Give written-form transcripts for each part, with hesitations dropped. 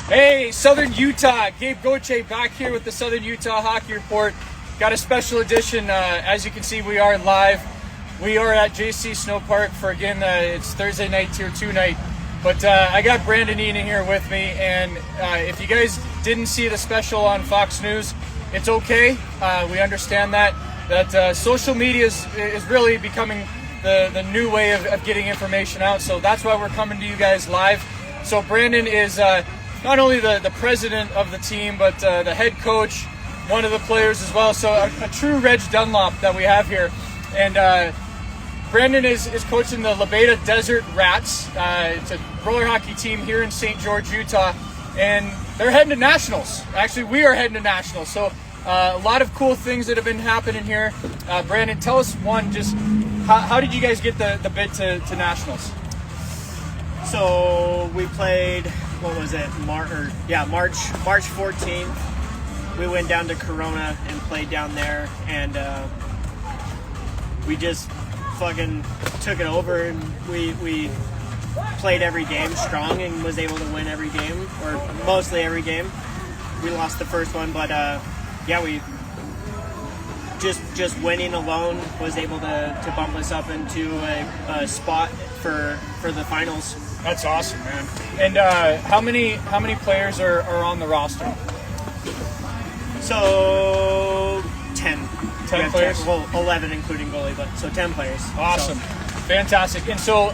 Hey, Southern Utah, Gabe Goche back here with the Southern Utah Hockey Report. Got a special edition. As you can see, we are live. We are at JC Snow Park for, again, it's Thursday night, Tier 2 night. But I got Brandon Ena here with me, and if you guys didn't see the special on Fox News, it's okay. We understand that social media is really becoming the new way of getting information out, so that's why we're coming to you guys live. So Brandon is not only the president of the team, but the head coach, one of the players as well. So a true Reg Dunlop that we have here. And Brandon is coaching the Labeda Desert Rats. It's a roller hockey team here in St. George, Utah. And they're heading to nationals. Actually, we are heading to nationals. So a lot of cool things that have been happening here. Brandon, tell us just how did you guys get the bid to nationals? So we played, what was it, March 14th. We went down to Corona and played down there, and we just fucking took it over, and we played every game strong and was able to win every game, or mostly every game. We lost the first one, but we just winning alone was able to bump us up into a spot for the finals. That's awesome, man. And how many players are on the roster? So 10 players. 11 including goalie, but so 10 players. Awesome, fantastic. And so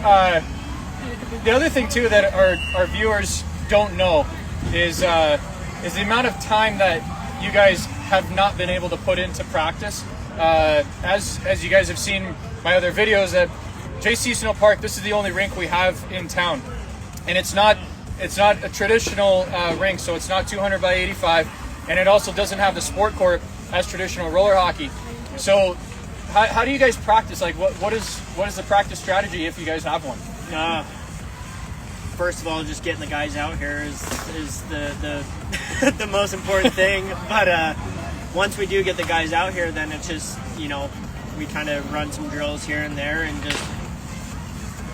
the other thing too that our viewers don't know is the amount of time that you guys have not been able to put into practice. As you guys have seen my other videos at JC Snow Park, this is the only rink we have in town, and it's not a traditional rink, so it's not 200 by 85, and it also doesn't have the sport court as traditional roller hockey. So how do you guys practice? Like what is the practice strategy if you guys have one? First of all, just getting the guys out here is the the most important thing. But once we do get the guys out here, then it's just, we kind of run some drills here and there, and just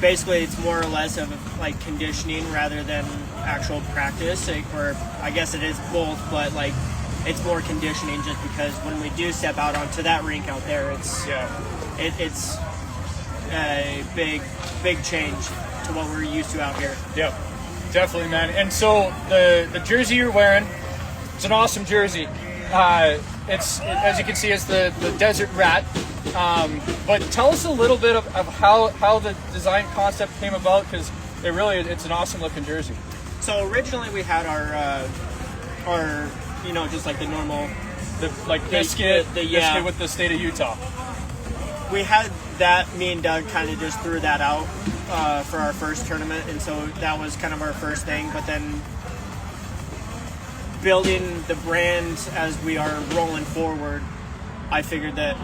basically it's more or less of like conditioning rather than actual practice, or I guess it is both, but like it's more conditioning just because when we do step out onto that rink out there, it's a big change to what we're used to out here. Yep, definitely, man. And so the jersey you're wearing, it's an awesome jersey. It's, as you can see, it's the Desert Rat. But tell us a little bit of how the design concept came about, because it's an awesome looking jersey. So originally we had our just like the normal, biscuit with the state of Utah. We had that. Me and Doug kind of just threw that out for our first tournament, and so that was kind of our first thing. But then building the brand as we are rolling forward, I figured that,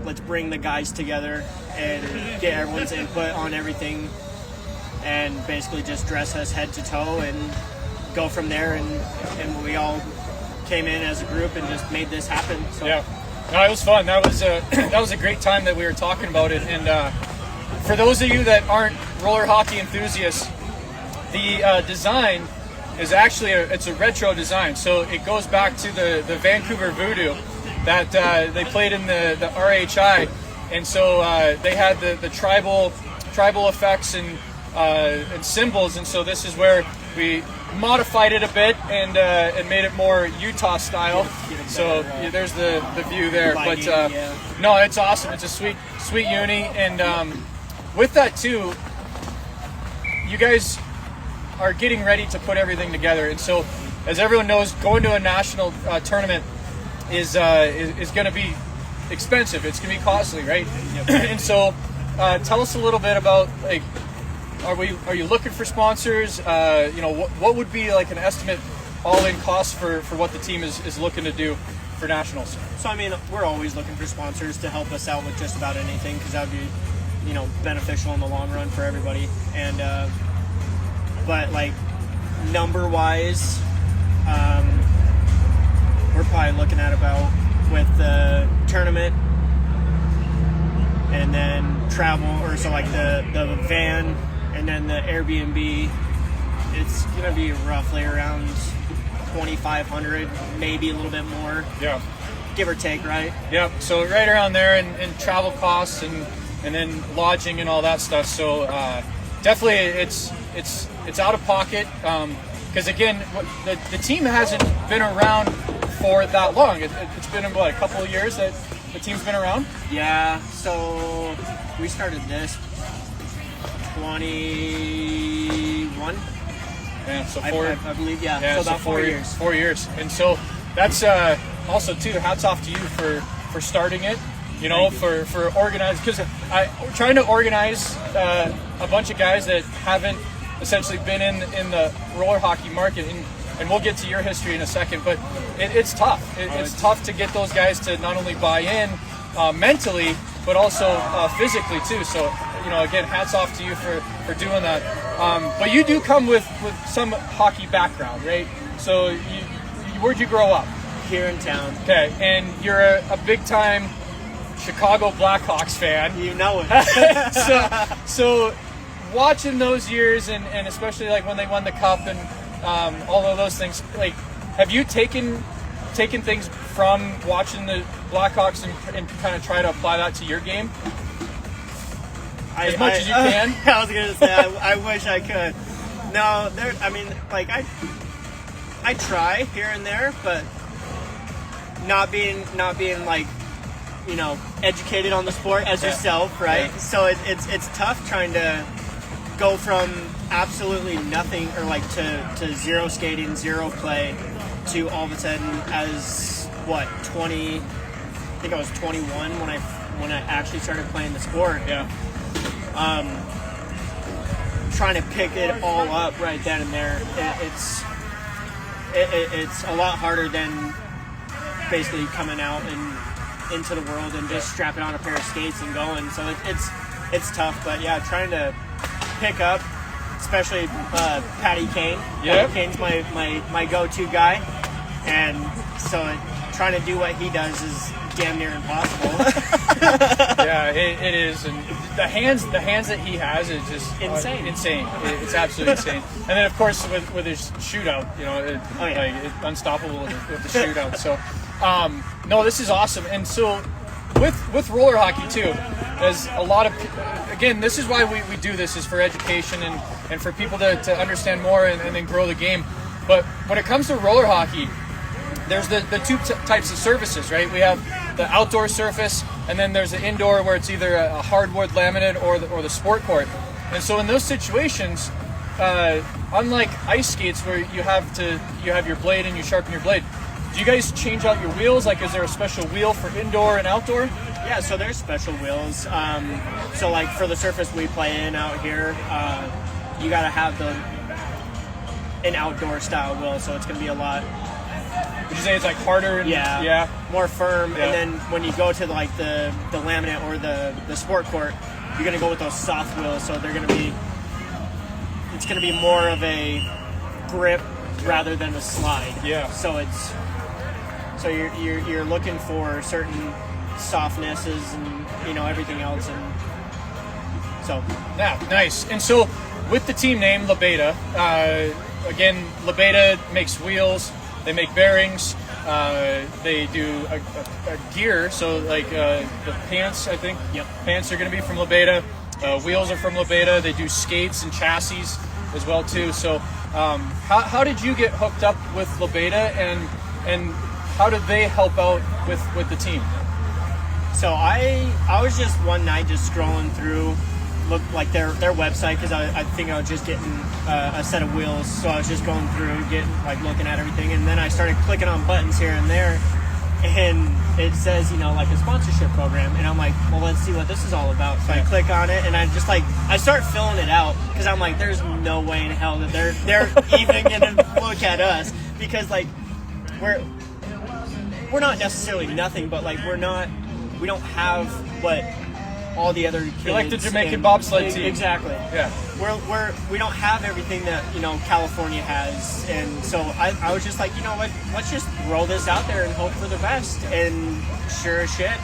let's bring the guys together and get everyone's input on everything, and basically just dress us head to toe and go from there. And we all came in as a group and just made this happen. So. Yeah, no, it was fun. That was a great time that we were talking about it. And for those of you that aren't roller hockey enthusiasts, the design is actually it's a retro design. So it goes back to the Vancouver Voodoo that they played in the RHI, and so they had the tribal effects and symbols, and so this is where we modified it a bit and made it more Utah style. So there's the view there. But no, it's awesome. It's a sweet uni, and with that too, you guys are getting ready to put everything together. And so, as everyone knows, going to a national tournament is going to be expensive. It's going to be costly, right? Yep. And so, tell us a little bit about, like, are you looking for sponsors? What would be like an estimate all-in cost for what the team is looking to do for nationals? So I mean, we're always looking for sponsors to help us out with just about anything, because that would be, beneficial in the long run for everybody. And but like number-wise, we're probably looking at about, with the tournament and then travel, or so like the van and then the Airbnb it's gonna be roughly around 2,500, maybe a little bit more, Yeah. give or take, right? Yep. So right around there, and travel costs and then lodging and all that stuff. So definitely it's out of pocket because again the team hasn't been around for that long. It's been what, a couple of years that the team's been around. Yeah. So we started this 21. Yeah. So I believe, yeah. Yeah. So about 4 years. 4 years. And so that's also too. Hats off to you for starting it. You know, for organized, because we're trying to organize a bunch of guys that haven't essentially been in the roller hockey market, and we'll get to your history in a second, but it's tough. It's tough to get those guys to not only buy in mentally, but also physically too. So, you know, again, hats off to you for doing that. But you do come with some hockey background, right? So where'd you grow up? Here in town. Okay, and you're a big time Chicago Blackhawks fan. You know it. so watching those years and especially like when they won the cup and all of those things, like, have you taken things from watching the Blackhawks and kind of try to apply that to your game as much as you can? I was gonna say I wish I could. No, I mean, like I try here and there, but not being like, you know, educated on the sport as yourself, right? Yeah. So it's tough trying to go from absolutely nothing or like to zero skating, zero play to all of a sudden as what, 20, I think I was 21 when I actually started playing the sport. Yeah. Trying to pick it all up right then and there, it's a lot harder than basically coming out and into the world and just strapping on a pair of skates and going. So it's tough, but yeah, trying to pick up, especially Patty Kane. Yeah. Patty Kane's my go-to guy, and so trying to do what he does is damn near impossible. Yeah, it is, and the hands that he has is just Insane. insane. It's absolutely insane. And then of course with his shootout, you know, it's unstoppable with the shootout. So. No, this is awesome. And so with roller hockey too, there's a lot of, again, this is why we do this, is for education and for people to understand more and then grow the game. But when it comes to roller hockey, there's the two types of surfaces, right? We have the outdoor surface, and then there's the indoor where it's either a hardwood laminate or the sport court. And so in those situations, unlike ice skates where you have your blade and you sharpen your blade, do you guys change out your wheels? Like, is there a special wheel for indoor and outdoor? Yeah, so there's special wheels. So like for the surface we play in out here, you got to have an outdoor style wheel, so it's going to be a lot. Would you say it's like harder? And, more firm. Yeah. And then when you go to like the laminate or the sport court, you're going to go with those soft wheels, so they're going to be. It's going to be more of a grip rather than a slide. Yeah. So you're looking for certain softnesses and, you know, everything else, and so yeah, nice. And so with the team name Labeda, again, Labeda makes wheels, they make bearings, they do a gear. So like the pants, I think. Yep. Pants are going to be from Labeda. Wheels are from Labeda. They do skates and chassis as well too. So how did you get hooked up with Labeda, and how did they help out with the team? So I was just one night just scrolling through, look like their website, because I think I was just getting a set of wheels. So I was just going through, looking at everything, and then I started clicking on buttons here and there, and it says, you know, like a sponsorship program, and I'm like, well, let's see what this is all about. So I click on it, and I start filling it out, because I'm like, there's no way in hell that they're even gonna look at us, because like we're not necessarily nothing, but like we don't have what all the other kids. You're like the Jamaican bobsled team. Exactly. Yeah. We don't have everything that, you know, California has, and so I was just like, you know what, let's just roll this out there and hope for the best. And sure as shit,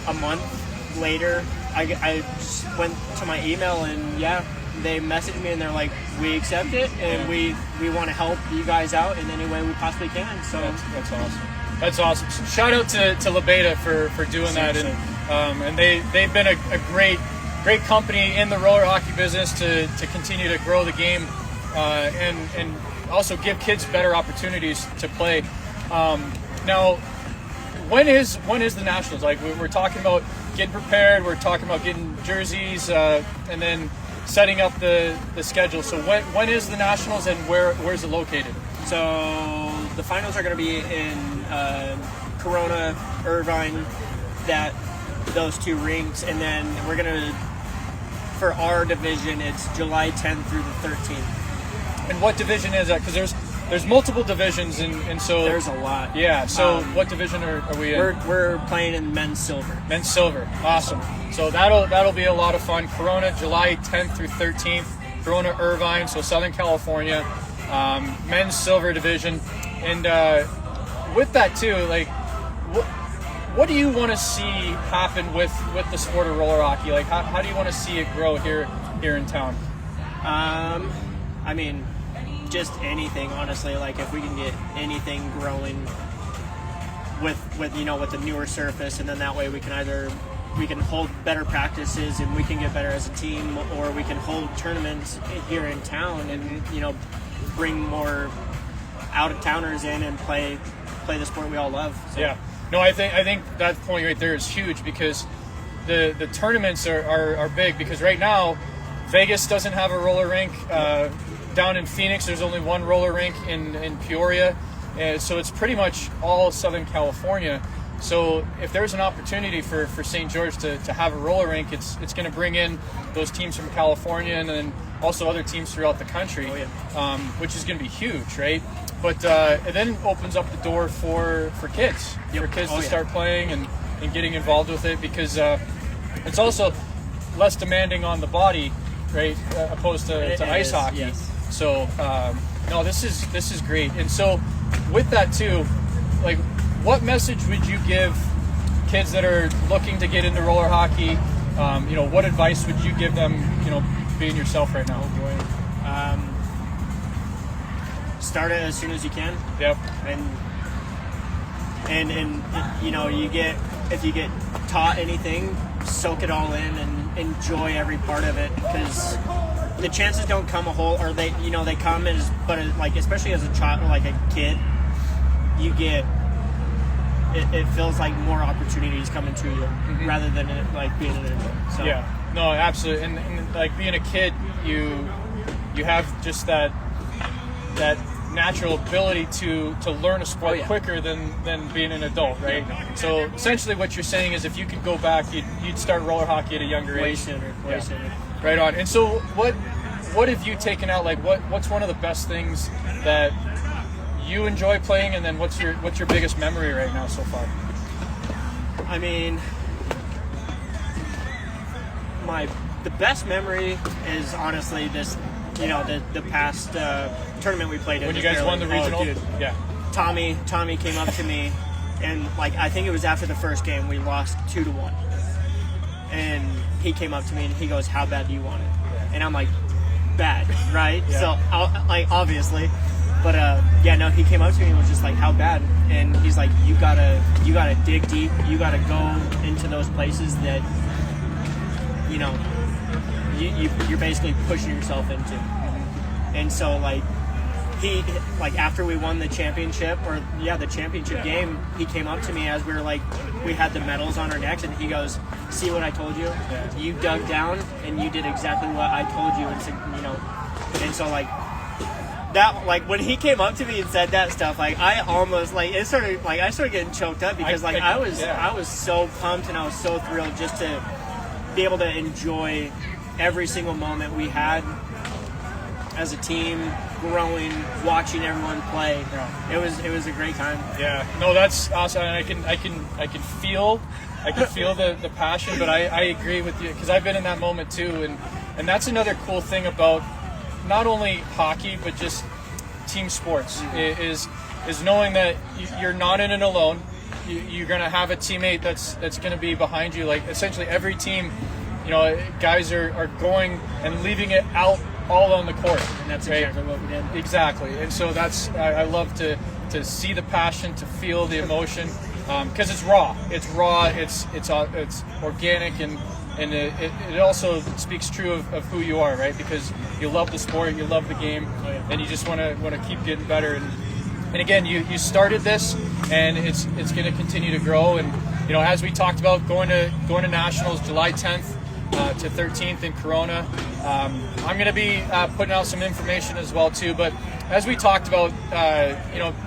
a month later, I just went to my email, and yeah, they messaged me and they're like, we accept it and we want to help you guys out in any way we possibly can. So that's awesome. That's awesome. So shout out to Labeda for doing that, and they've been a great company in the roller hockey business to continue to grow the game, and also give kids better opportunities to play. Now, when is the Nationals? Like we're talking about getting prepared, we're talking about getting jerseys, and then setting up the schedule. So when is the Nationals, and where's it located? So the finals are going to be in Corona, Irvine, those two rinks, and then we're going to, for our division, it's July 10th through the 13th. And what division is that? Because there's multiple divisions, and so there's a lot. Yeah. So what division are we in? We're playing in men's silver. Men's silver. Awesome. So that'll be a lot of fun. Corona, July 10th through 13th. Corona, Irvine, so Southern California. Men's silver division, and with that too, like what do you want to see happen with the sport of roller hockey? Like how do you want to see it grow here in town? I mean, just anything, honestly. Like if we can get anything growing with the newer surface, and then that way we can hold better practices and we can get better as a team, or we can hold tournaments here in town and bring more out-of-towners in and play the sport we all love. So. Yeah. No, I think that point right there is huge, because the tournaments are big, because right now Vegas doesn't have a roller rink. Down in Phoenix, there's only one roller rink in Peoria. So it's pretty much all Southern California. So if there's an opportunity for St. George to have a roller rink, it's going to bring in those teams from California and then also other teams throughout the country, which is going to be huge, right? But it then opens up the door for kids, to start playing and getting involved with it, because it's also less demanding on the body, right, opposed to ice hockey. Yes. So no, this is great. And so with that too, like, what message would you give kids that are looking to get into roller hockey? What advice would you give them, being yourself right now? Oh boy. Start it as soon as you can. Yep. And if you get taught anything, soak it all in and enjoy every part of it, because the chances don't come they come especially as a child, like a kid, you get it feels like more opportunities coming to you rather than like being an adult. So. Yeah, no, absolutely, and like being a kid, you have just that natural ability to learn a sport quicker than being an adult, right? So essentially, what you're saying is, if you could go back, you'd start roller hockey at a younger age. Way sooner. Right on. And so, what have you taken out? Like, what's one of the best things that you enjoy playing, and then what's your biggest memory right now so far? I mean, the best memory is honestly this, the past tournament we played in. When you guys won the regional? Yeah. Tommy came up to me, and I think it was after the first game, we lost 2-1. And he came up to me and he goes, "How bad do you want it?" And I'm like, "Bad," right? Yeah. So obviously. But he came up to me and was just like, "How bad?" And he's like, you gotta dig deep. You gotta go into those places that you're basically pushing yourself into. And so he after we won the championship game, he came up to me as we had the medals on our necks, and he goes, "See what I told you? Yeah. You dug down and you did exactly what I told you." And so that, when he came up to me and said that stuff, I almost I started getting choked up, because I was so pumped and I was so thrilled just to be able to enjoy every single moment we had as a team, growing, watching everyone play. Yeah. It was a great time. Yeah, no, that's awesome. And I can feel the passion, but I agree with you, because I've been in that moment too, and that's another cool thing about not only hockey but just team sports, is knowing that you're not in it alone. You're going to have a teammate that's going to be behind you. Like, essentially every team, guys are going and leaving it out all on the court. And that's exactly what we did. Exactly. And so I love to see the passion, to feel the emotion, because it's raw. It's raw. It's organic, and it also speaks true of who you are, right? Because you love the sport, you love the game, and you just want to keep getting better. And again, you started this, and it's going to continue to grow. And as we talked about, going to nationals July 10th to 13th in Corona. I'm going to be putting out some information as well too. But as we talked about,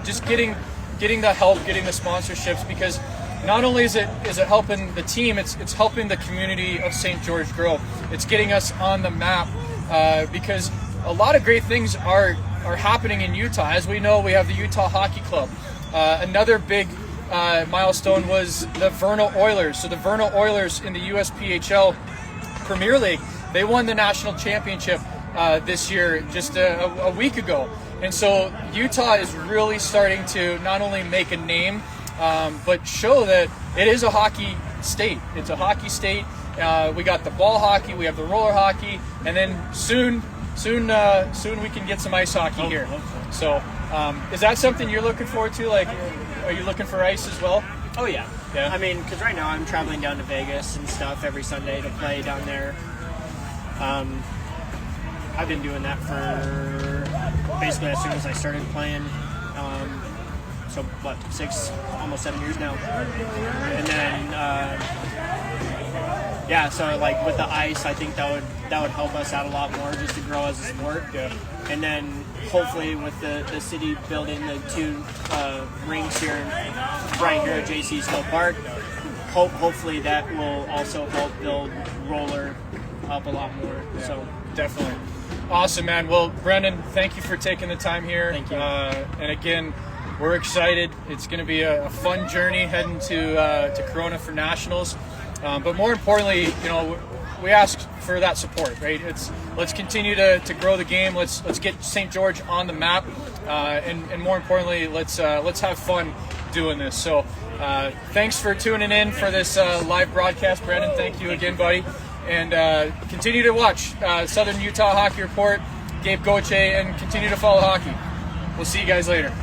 just getting the help, getting the sponsorships, because not only is it helping the team, it's helping the community of St. George grow. It's getting us on the map, because a lot of great things are happening in Utah. As we know, we have the Utah Hockey Club. Another big milestone was the Vernal Oilers. So the Vernal Oilers in the USPHL Premier League, they won the national championship this year, just a week ago. And so Utah is really starting to not only make a name, but show that it is a hockey state. It's a hockey state. We got the ball hockey, we have the roller hockey, and then soon we can get some ice hockey here. So is that something you're looking forward to? Like, are you looking for ice as well? Oh yeah. Yeah. I mean, because right now I'm traveling down to Vegas and stuff every Sunday to play down there. I've been doing that for basically as soon as I started playing. So what, 6, almost 7 years now. And then so like with the ice, I think that would help us out a lot more just to grow as a sport. Yeah. And then hopefully with the city building the 2 rinks here, right here at JC Snow Park, hopefully that will also help build roller up a lot more. Yeah, so definitely. Awesome, man. Well, Brendan, thank you for taking the time here. Thank you. And again, we're excited. It's going to be a fun journey heading to Corona for nationals. But more importantly, we ask for that support, right? Let's continue to grow the game. Let's get St. George on the map, and more importantly, let's have fun doing this. So, thanks for tuning in for this live broadcast, Brendan. Thank you again, buddy. And continue to watch Southern Utah Hockey Report, Gabe Goche, and continue to follow hockey. We'll see you guys later.